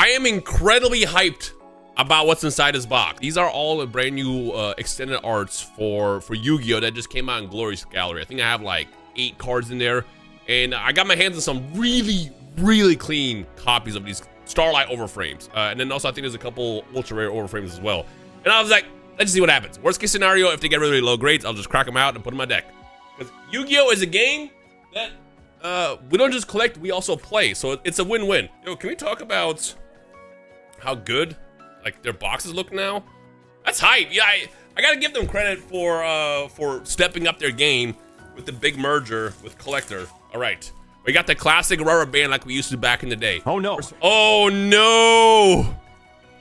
I am incredibly hyped about what's inside this box. These are all brand new extended arts for Yu-Gi-Oh that just came out in Glory's Gallery. I think I have like 8 cards in there, and I got my hands on some really clean copies of these Starlight overframes. And then also I think there's a couple ultra rare overframes as well. And I was like, let's see what happens. Worst case scenario, if they get really low grades, I'll just crack them out and put them in my deck. Because Yu-Gi-Oh is a game that we don't just collect, we also play. So it's a win-win. Yo, can we talk about how good like their boxes look now? That's hype. Yeah, I gotta give them credit for stepping up their game with the big merger with Collector. All right, we got the classic rubber band like we used to back in the day. Oh no! Oh no!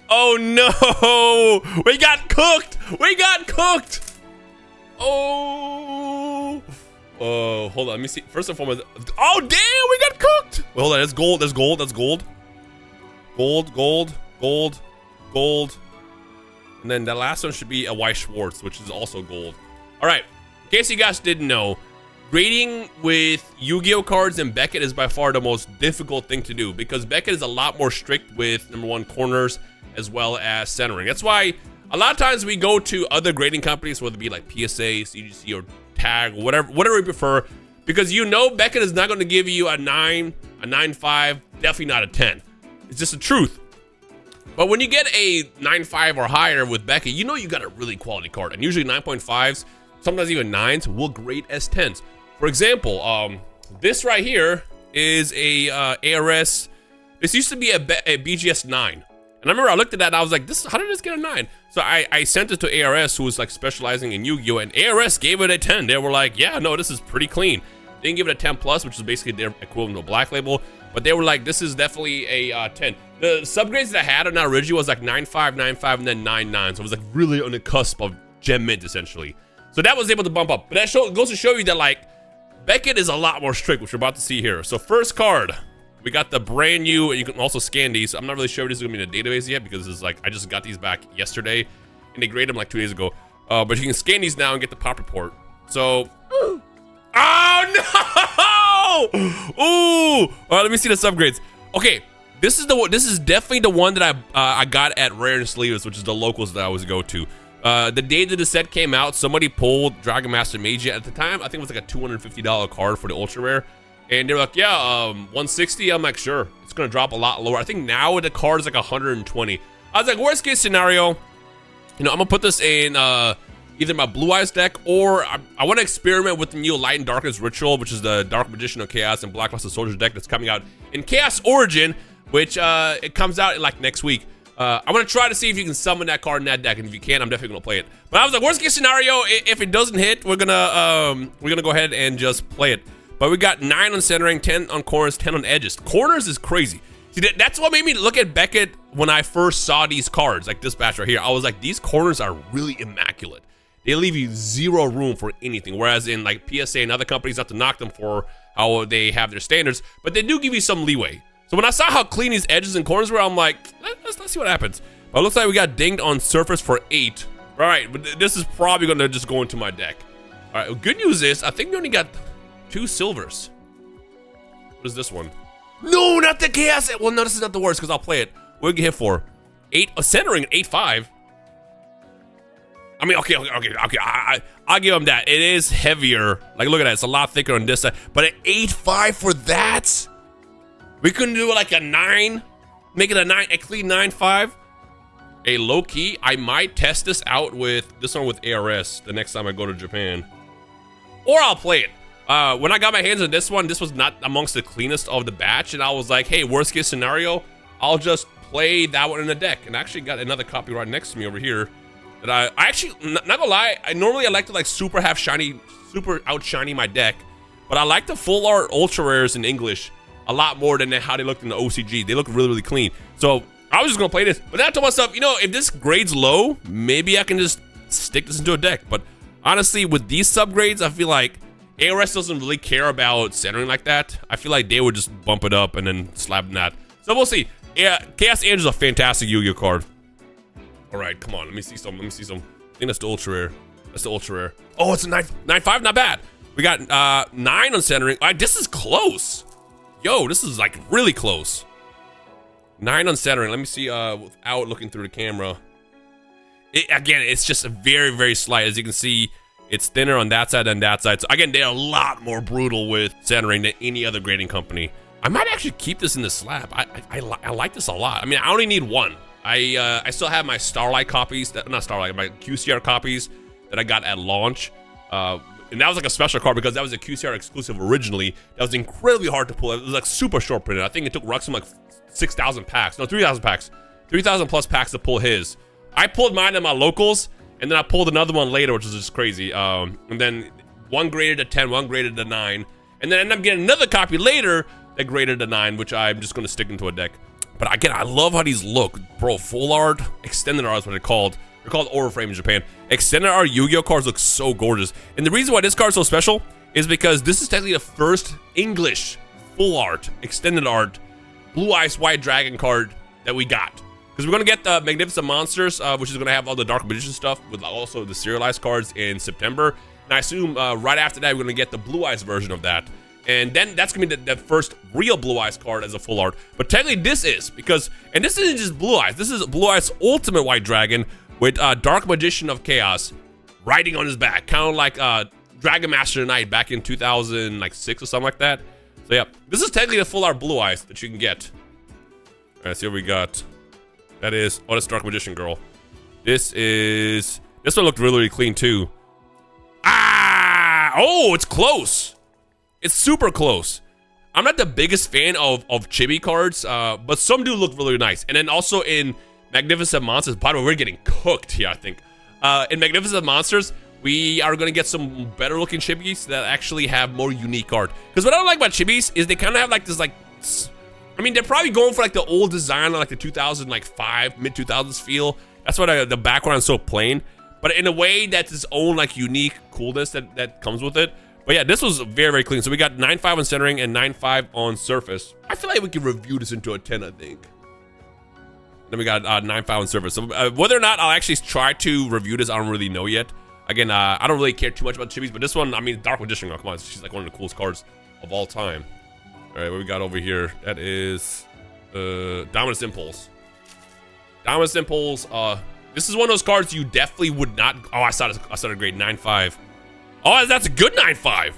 Oh no! We got cooked! We got cooked! Oh! Oh, hold on. Let me see. First and foremost, oh damn, we got cooked! Wait, hold on. That's gold. That's gold. That's gold. Gold. And then the last one should be a white Schwartz, which is also gold. All right. In case you guys didn't know, grading with Yu-Gi-Oh cards and Beckett is by far the most difficult thing to do because Beckett is a lot more strict with #1 corners as well as centering. That's why a lot of times we go to other grading companies, whether it be like PSA, CGC, or Tag, whatever we prefer, because you know Beckett is not going to give you a 9, a 9.5, definitely not a 10. It's just the truth. But when you get a 9.5 or higher with Beckett, you know you got a really quality card, and usually 9.5s, sometimes even 9s, will grade as 10s. For example, this right here is a ARS. This used to be a BGS 9. And I remember I looked at that and I was like, how did this get a 9? So I sent it to ARS, who was like specializing in Yu-Gi-Oh! And ARS gave it a 10. They were like, yeah, no, this is pretty clean. They didn't give it a 10 plus, which is basically their equivalent to a black label. But they were like, this is definitely a 10. The subgrades that I had on that original was like 9.5, 9.5, and then 9.9. So it was like really on the cusp of gem mint, essentially. So that was able to bump up. But that goes to show you that like Beckett is a lot more strict, which we're about to see here. So first card, we got the brand new, and you can also scan these. I'm not really sure if this is gonna be in the database yet because it's like I just got these back yesterday, and they graded them like 2 days ago. But you can scan these now and get the pop report. So, oh no! Ooh! All right, let me see the subgrades. Okay, this is definitely the one that I got at Rarest, which is the locals that I always go to. The day that the set came out, somebody pulled Dragon Master Magi. At the time, I think it was like a $250 card for the ultra rare. And they're like, yeah, 160. I'm like, sure, it's gonna drop a lot lower. I think now the card is like 120. I was like, worst case scenario, you know, I'm gonna put this in either my Blue Eyes deck, or I want to experiment with the new Light and Darkness Ritual, which is the Dark Magician of Chaos and Black Luster Soldier deck that's coming out in Chaos Origin, which it comes out in like next week. I want to try to see if you can summon that card in that deck, and if you can, I'm definitely gonna play it. But I was like, worst case scenario, if it doesn't hit, we're gonna go ahead and just play it. But we got 9 on centering, 10 on corners, 10 on edges. Corners is crazy. See, that's what made me look at Beckett when I first saw these cards, like this batch right here. I was like, these corners are really immaculate. They leave you zero room for anything. Whereas in like PSA and other companies, not to knock them for how they have their standards, but they do give you some leeway. So when I saw how clean these edges and corners were, I'm like, let's see what happens. But it looks like we got dinged on surface for 8. All right, but this is probably gonna just go into my deck. All right, good news is, I think we only got 2 silvers. What is this one? No, not the chaos. Well, no, this is not the worst because I'll play it. What did we get hit for? 8, centering 8.5. I mean, okay. I'll give them that. It is heavier. Like, look at that. It's a lot thicker on this side. But at 8.5 for that? We couldn't do like a 9? Make it a clean 9.5? A low key, I might test this out with this one with ARS the next time I go to Japan. Or I'll play it. When I got my hands on this one, this was not amongst the cleanest of the batch, and I was like, hey, worst case scenario, I'll just play that one in the deck. And I actually got another copy right next to me over here that I actually, not gonna lie, I like to like super outshiny my deck, but I like the full art ultra rares in English a lot more than how they looked in the OCG. They look really clean. So I was just gonna play this, but then I told myself, you know, if this grades low, maybe I can just stick this into a deck. But honestly, with these subgrades, I feel like ARS doesn't really care about centering like that. I feel like they would just bump it up and then slap that. So we'll see. Yeah, Chaos Angel is a fantastic Yu-Gi-Oh card. All right, come on. Let me see some. I think that's the ultra rare. Oh, it's a 9.5. Not bad. We got 9 on centering. All right, this is close. Yo, this is like really close. 9 on centering. Let me see without looking through the camera. Again, it's just a very, very slight. As you can see, it's thinner on that side than that side. So again, they're a lot more brutal with centering than any other grading company. I might actually keep this in the slab. I like this a lot. I mean, I only need one. I still have my Starlight copies, not Starlight, my QCR copies that I got at launch. And that was like a special card because that was a QCR exclusive originally. That was incredibly hard to pull. It was like super short printed. I think it took Ruxum like 6,000 packs. No, 3,000 packs. 3,000 plus packs to pull his. I pulled mine at my locals, and then I pulled another one later, which is just crazy. And then one graded a 10, one graded a 9. And then I ended up getting another copy later that graded a 9, which I'm just going to stick into a deck. But again, I love how these look. Bro, full art, extended art is what they're called. They're called Aura Frame in Japan. Extended art Yu-Gi-Oh cards look so gorgeous. And the reason why this card's so special is because this is technically the first English full art, extended art, Blue Eyes White Dragon card that we got. Because we're going to get the Magnificent Monsters, which is going to have all the Dark Magician stuff, with also the serialized cards in September. And I assume right after that, we're going to get the Blue Eyes version of that. And then that's going to be the first real Blue Eyes card as a full art. But technically this is, because, and this isn't just Blue Eyes, this is Blue Eyes Ultimate White Dragon with Dark Magician of Chaos riding on his back. Kind of like Dragon Master Knight back in 2006 or something like that. So yeah, this is technically the full art Blue Eyes that you can get. All right, see what we got. That is, oh, that's Dark Magician Girl. This one looked really, really clean too. Ah, oh, it's close. It's super close. I'm not the biggest fan of chibi cards, but some do look really nice. And then also in Magnificent Monsters, by the way, we're getting cooked here, I think. In Magnificent Monsters, we are going to get some better looking chibis that actually have more unique art. Because what I don't like about chibis is they kind of have like this, like, I mean, they're probably going for like the old design, like the 2005, mid 2000s feel. That's why the background is so plain. But in a way that's its own like unique coolness that comes with it. But yeah, this was very, very clean. So we got 9.5 on centering and 9.5 on surface. I feel like we can review this into a 10, I think. Then we got 9.5 on surface. So whether or not I'll actually try to review this, I don't really know yet. Again, I don't really care too much about chibis, but this one, I mean, Dark Magician, come on, she's like one of the coolest cards of all time. All right, what we got over here? That is Dominus Impulse. Dominus Impulse. This is one of those cards you definitely would not. Oh, I saw a grade 9.5. Oh, that's a good 9.5.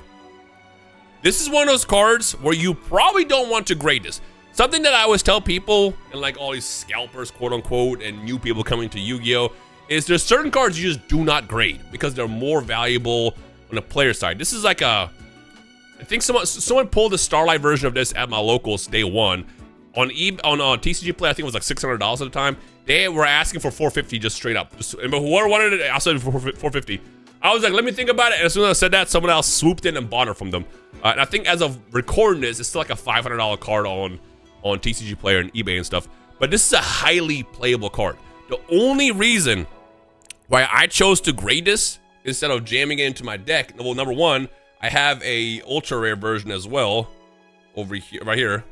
This is one of those cards where you probably don't want to grade this. Something that I always tell people, and like all these scalpers, quote unquote, and new people coming to Yu-Gi-Oh, is there's certain cards you just do not grade because they're more valuable on the player side. This is like a. I think someone pulled the Starlight version of this at my locals day one. On TCG Play, I think it was like $600 at the time. They were asking for $450 just straight up. And whoever wanted it, I said for $450. I was like, let me think about it. And as soon as I said that, someone else swooped in and bought it from them. And I think as of recording this, it's still like a $500 card on TCG Player and eBay and stuff. But this is a highly playable card. The only reason why I chose to grade this instead of jamming it into my deck, well, number one, I have a ultra rare version as well over here, right here.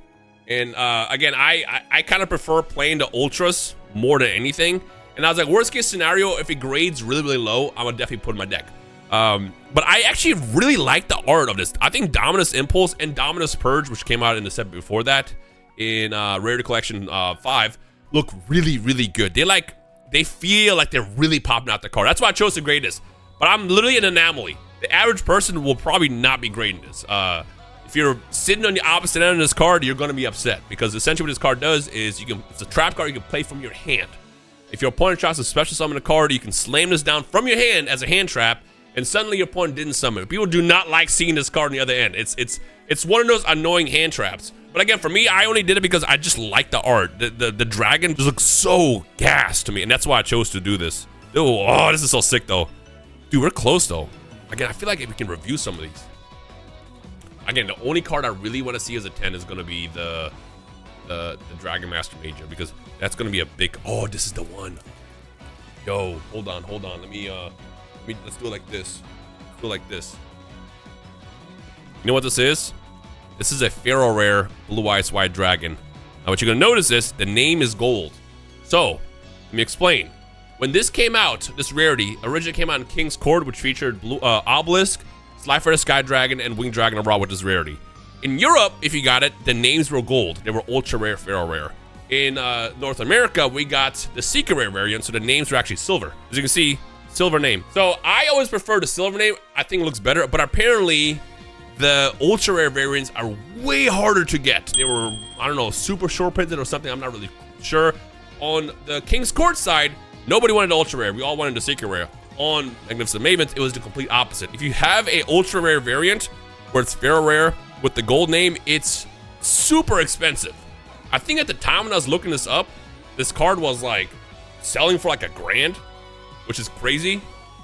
And again, I kind of prefer playing the ultras more than anything. And I was like, worst case scenario, if it grades really, really low, I would definitely put it in my deck. But I actually really like the art of this. I think Dominus Impulse and Dominus Purge, which came out in the set before that, in Rarity Collection 5, look really, really good. They feel like they're really popping out the card. That's why I chose to grade this. But I'm literally an anomaly. The average person will probably not be grading this. If you're sitting on the opposite end of this card, you're going to be upset. Because essentially what this card does is it's a trap card you can play from your hand. If your opponent tries to special summon a card, you can slam this down from your hand as a hand trap, and suddenly your opponent didn't summon it. People do not like seeing this card on the other end. It's one of those annoying hand traps. But again, for me, I only did it because I just like the art. The dragon just looks so gas to me, and that's why I chose to do this. Oh, this is so sick, though. Dude, we're close, though. Again, I feel like we can review some of these. Again, the only card I really want to see as a 10 is going to be the Dragon Master Major, because that's going to be a big. Oh, this is the one. Yo, hold on. Let's do it like this. Let's do it like this. You know what this is? This is a Pharaoh Rare Blue Eyes White Dragon. Now, what you're going to notice is the name is gold. So, let me explain. When this came out, this rarity originally came out in King's Court, which featured Obelisk, Slifer Sky Dragon, and Winged Dragon of Ra with this rarity. In Europe, if you got it, the names were gold. They were ultra rare, Pharaoh Rare. in North America, we got the secret rare variant, so the names are actually silver. As you can see, silver name. So I always prefer the silver name. I think it looks better, but apparently the ultra rare variants are way harder to get. They were, I don't know, super short printed or something. I'm not really sure. On the King's Court side, nobody wanted the ultra rare. We all wanted the secret rare. On Magnificent Mavens, it was the complete opposite. If you have a ultra rare variant where it's Pharaoh rare with the gold name, it's super expensive. I think at the time when I was looking this up, this card was like selling for like $1,000, which is crazy.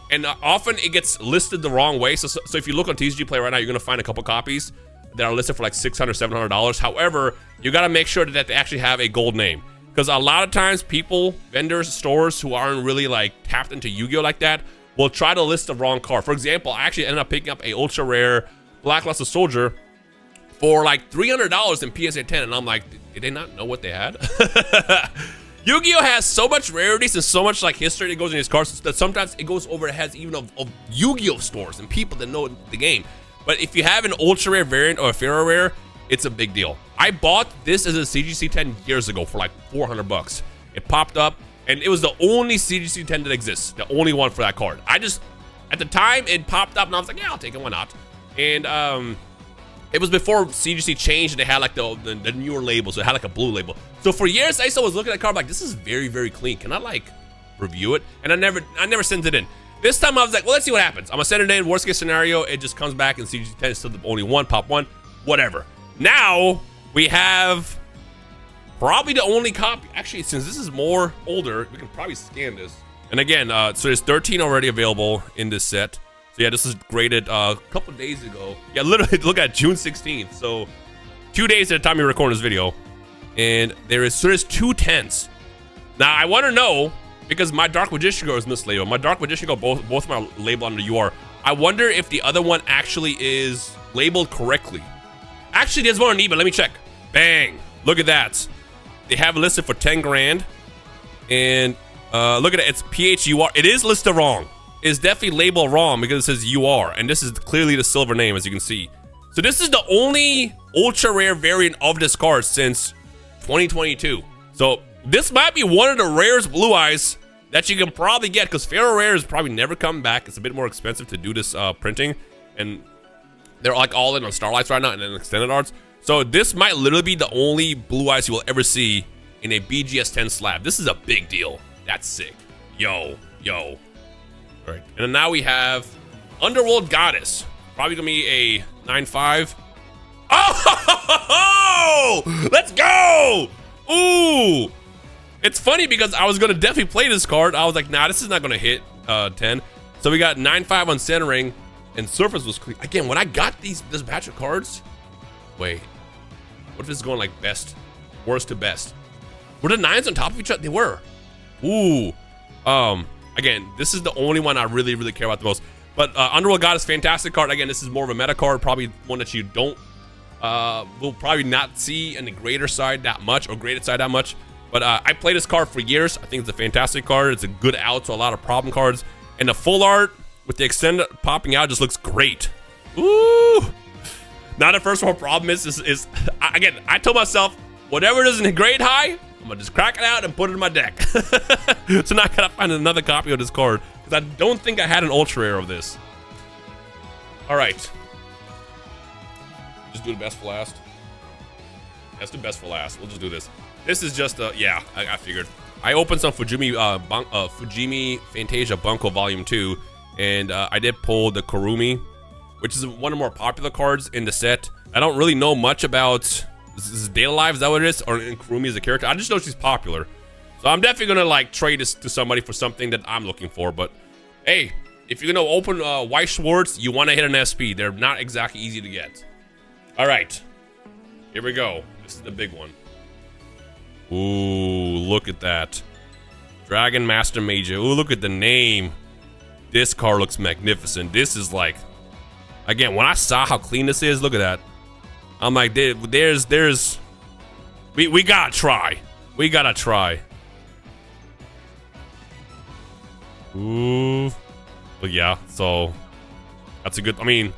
And often it gets listed the wrong way. So if you look on TCG Play right now, you're gonna find a couple copies that are listed for like $600, $700. However, you gotta make sure that they actually have a gold name. Because a lot of times people, vendors, stores who aren't really like tapped into Yu-Gi-Oh like that will try to list the wrong card. For example, I actually ended up picking up a ultra rare Blackluster Soldier for like $300 in PSA 10, and I'm like, did they not know what they had? Yu-Gi-Oh has so much rarities and so much like history that goes in these cards that sometimes it goes over the heads even of Yu-Gi-Oh stores and people that know the game. But if you have an ultra rare variant or a Pharaoh rare, it's a big deal. I bought this as a CGC 10 years ago for like 400 bucks. It popped up, and it was the only CGC 10 that exists, the only one for that card. At the time, it popped up, and I was like, yeah, I'll take it, why not? And it was before CGC changed, and they had like the newer label, so it had like a blue label. So for years, I was looking at the card like, this is very, very clean. Can I like review it? And I never sent it in. This time I was like, well, let's see what happens. I'm gonna send it in. Worst case scenario, it just comes back and CGC 10 is still the only one, pop one, whatever. Now we have probably the only copy. Actually, since this is more older, we can probably scan this. And again, so there's 13 already available in this set. So yeah, this is graded a couple days ago. Yeah, literally, look at June 16th. So 2 days at the time we record this video. And there's 2 10s. Now I want to know, because my Dark Magician Girl is mislabeled. My Dark Magician Girl, both of them are labeled under UR. I wonder if the other one actually is labeled correctly. Actually, there's one on eBay. Let me check. Bang. Look at that. They have it listed for 10 grand. And look at it. It's PHUR. It is listed wrong. It's definitely labeled wrong because it says UR. And this is clearly the silver name, as you can see. So this is the only ultra rare variant of this card since 2022. So this might be one of the rarest blue eyes that you can probably get, because Pharaoh Rare is probably never coming back. It's a bit more expensive to do this printing. And they're like all in on Starlights right now and then extended arts. So this might literally be the only blue eyes you will ever see in a BGS 10 slab. This is a big deal. That's sick. Yo. All right. And then now we have Underworld Goddess. Probably gonna be a 9/5. Oh! Let's go! Ooh! It's funny because I was gonna definitely play this card. I was like, nah, this is not gonna hit 10. So we got 9/5 on centering. And Surface was clean. Again, when I got this batch of cards, wait, what if this is going like best, worst to best? Were the 9s on top of each other? They were. Ooh. Again, this is the only one I really, really care about the most. But Underworld God is a fantastic card. Again, this is more of a meta card, probably one that you don't, will probably not see in the greater side that much, or graded side that much. But I played this card for years. I think it's a fantastic card. It's a good out to a lot of problem cards. And the full art with the extended popping out just looks great. Ooh. Now the first one problem is again, I told myself, whatever it is in grade high, I'm gonna just crack it out and put it in my deck. So now I gotta find another copy of this card, because I don't think I had an ultra rare of this. All right. Just do the best for last. Let's do best for last. We'll just do this. This is just yeah, I figured. I opened some Fujimi Fantasia Bunko Volume 2, and I did pull the Kurumi, which is one of the more popular cards in the set. I don't really know much about, is Data Live, is that what it is? Or Kurumi as a character? I just know she's popular. So I'm definitely gonna like trade this to somebody for something that I'm looking for. But hey, if you're gonna open White Schwartz, you wanna hit an SP. They're not exactly easy to get. All right, here we go. This is the big one. Ooh, look at that. Dragon Master Major. Ooh, look at the name. This card looks magnificent. This is like, again, when I saw how clean this is, look at that. I'm like, we gotta try. We gotta try. Ooh. But yeah, so that's a good, I mean,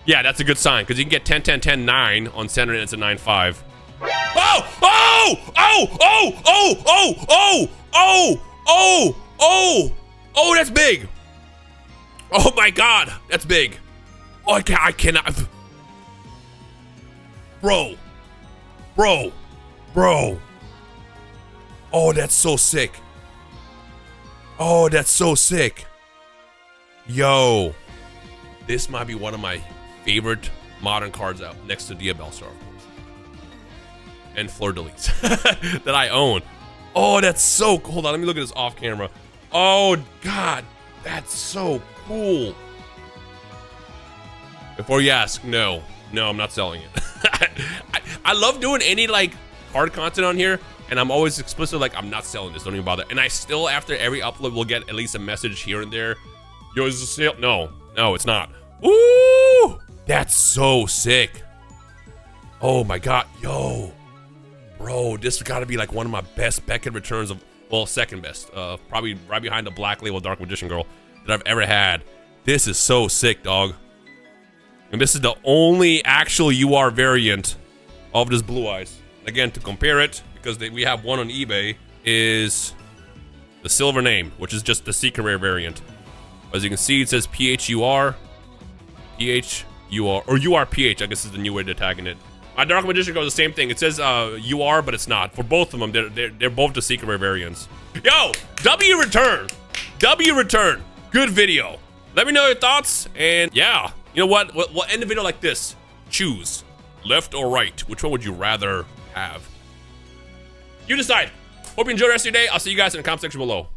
yeah, that's a good sign, because you can get 10, 10, 10, 9 on center, and it's a 9/5. Oh! Oh! Oh! Oh! Oh! Oh! Oh! Oh! Oh! Oh! Oh! That's big. Oh my God, that's big. Oh, I cannot. Bro. Oh, that's so sick. Oh, that's so sick. Yo, this might be one of my favorite modern cards out, next to Diabellstar, of course, and Fleur de Lis that I own. Oh, that's so cool. Hold on, let me look at this off camera. Oh God, that's so cool. Before you ask, no, I'm not selling it. I love doing any like card content on here, and I'm always explicit like I'm not selling this. Don't even bother. And I still, after every upload, will get at least a message here and there. Yo, is this a sale? No, it's not. Ooh, that's so sick. Oh my God, yo, bro, this has got to be like one of my best Beckett returns of, well, second best, probably right behind the Black Label Dark Magician Girl that I've ever had. This is so sick, dog. And this is the only actual UR variant of this Blue Eyes. Again, to compare it, because we have one on eBay, is the Silver Name, which is just the secret rare variant. As you can see, it says PHUR, or URPH, I guess is the new way to tagging it. My Dark Magician goes the same thing. It says UR, but it's not. For both of them, they're both the secret rare variants. Yo, W return. Good video. Let me know your thoughts, and yeah. You know what? We'll end the video like this. Choose left or right. Which one would you rather have? You decide. Hope you enjoy the rest of your day. I'll see you guys in the comment section below.